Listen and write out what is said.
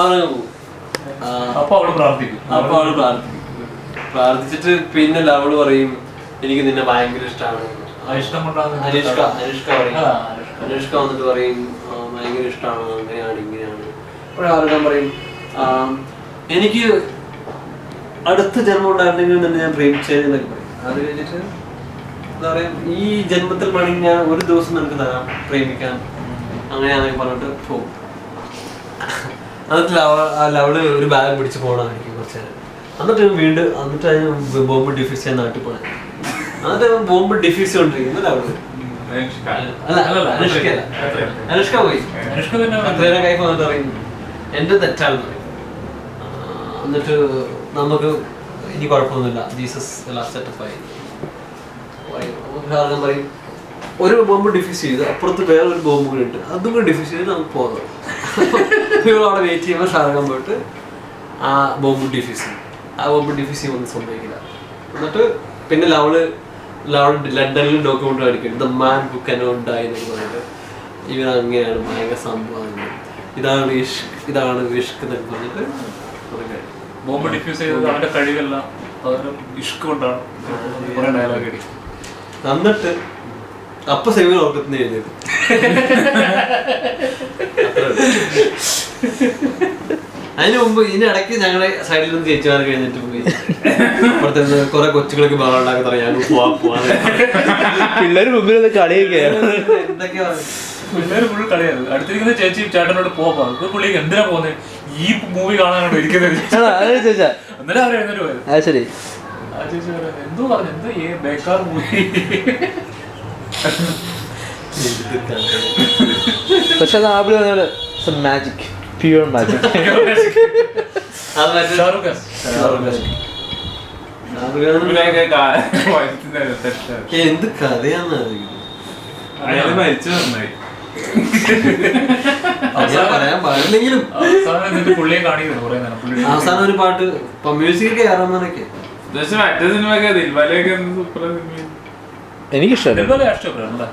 അവരങ്ങ് പോകും. അപ്പൊ അവള് പ്രാർത്ഥിച്ചിട്ട് പിന്നെ അവള് പറയും എനിക്ക് നിന്നെ ഭയങ്കര ഇഷ്ടമാണ്. അനുഷ്ക വന്നിട്ട് പറയും ഭയങ്കര ഇഷ്ടമാണ്, അങ്ങനെയാണ് ഇങ്ങനെയാണ്. അപ്പോഴാർക്കാൻ പറയും എനിക്ക് അടുത്ത ജന്മം ഉണ്ടായിരുന്നെങ്കിൽ തന്നെ ഞാൻ പ്രേമിച്ചതെന്നൊക്കെ പറയും. അത് കഴിഞ്ഞിട്ട് എന്താ പറയാ, ഈ ജന്മത്തിൽ വേണമെങ്കിൽ ഞാൻ ഒരു ദിവസം നിനക്ക് തരാം പ്രേമിക്കാൻ, അങ്ങനെയാണെന്നൊക്കെ പറഞ്ഞിട്ട് പോകും. എന്നിട്ട് അവള് ഒരു ബാഗ് പിടിച്ച് പോകണമായിരിക്കും കുറച്ച് നേരം. എന്നിട്ട് വീണ്ടും അതിന് ബോംബ് ഡിഫ്യൂസ് ചെയ്യാൻ നാട്ടിൽ പോണേ. എന്നിട്ട് ബോംബ് ഡിഫ്യൂസ് കൊണ്ടിരിക്കുന്നത് അവള് അനുഷ്ക പോയി. അത്രേനെ കൈ വന്നിട്ട് പറയും എന്റെ തെറ്റാണെന്ന് പറയും. എന്നിട്ട് നമുക്ക് ഇനി കുഴപ്പമൊന്നുമില്ല, ജീസസ് എല്ലാം സെറ്റപ്പായി. കാരണം പറയും ഒരു ബോംബ് ഡിഫ്യൂസ് ചെയ്ത് അപ്പുറത്ത് വേറൊരു ബോംബ് കൂടി ഇട്ട് അതും കൂടി ഡിഫ്യൂസ് ചെയ്ത് നമുക്ക് പോകാം. അവിടെ വെയിറ്റ് ചെയ്യുമ്പോൾ ഷാർഖാൻ പോയിട്ട് ആ ബോംബ് ഡിഫ്യൂസ് ചെയ്യും. ആ ബോംബ് ഡിഫ്യൂസ് ചെയ്യുമ്പോൾ സംഭവിക്കില്ല. എന്നിട്ട് പിന്നെ ലവള് ലണ്ടനിൽ ഡോക്യുമെന്റ് കാണിക്കും, the man who cannot die എന്നൊക്കെ പറഞ്ഞിട്ട് ഇവൻ അങ്ങനെയാണ് ഭയങ്കര സംഭവമാണ്, ഇതാണ് ഇഷ്ക് എന്നൊക്കെ പറഞ്ഞിട്ട് ബോംബ് ഡിഫ്യൂസ് ചെയ്തത് അവന്റെ കഴിവല്ല, ഇഷ്ക് കൊണ്ടാണ്. എന്നിട്ട് അപ്പൊ സെമിനാർ ഓർക്കത്തിന് എഴുതിയത്. അതിന് മുമ്പ് ഇതിനിടയ്ക്ക് ഞങ്ങളുടെ സൈഡിൽ നിന്ന് ചേച്ചിമാർ കഴിഞ്ഞിട്ട് പോയി അപ്പുറത്തെ കുറെ കൊച്ചുകളൊക്കെ ബഹളം ഉണ്ടാക്കി പറയാം, ഞങ്ങൾ പോവാ പിള്ളേര് മുമ്പിൽ കളിയൊക്കെയാണ്. എന്തൊക്കെയാ പിള്ളേര് ഫുൾ കളിയാണ്. അടുത്തിരിക്കുന്ന ചേച്ചി ചേട്ടനോട് പോവാ, പുള്ളിക്ക് എന്തിനാ പോകുന്നത്, ഈ മൂവി കാണാനോട് ഇരിക്കുന്നത്. എന്നാലും അവർ എഴുന്നേറ്റ് പോയത്. ശരി, ആ ചേച്ചി എന്തോ പറഞ്ഞു, എന്തോ ബേക്കാർ മൂവി. പക്ഷെ അത് ആപ്പിൾ പറഞ്ഞ മാജിക്, പ്യൂർ മാജിക്. എന്ത് കഥയാന്ന് പറയാൻ പാടില്ലെങ്കിലും അവസാനം ഒരു പാട്ട് മ്യൂസിക് കയറാന്നൊക്കെ. എനിക്കിഷ്ടമല്ല.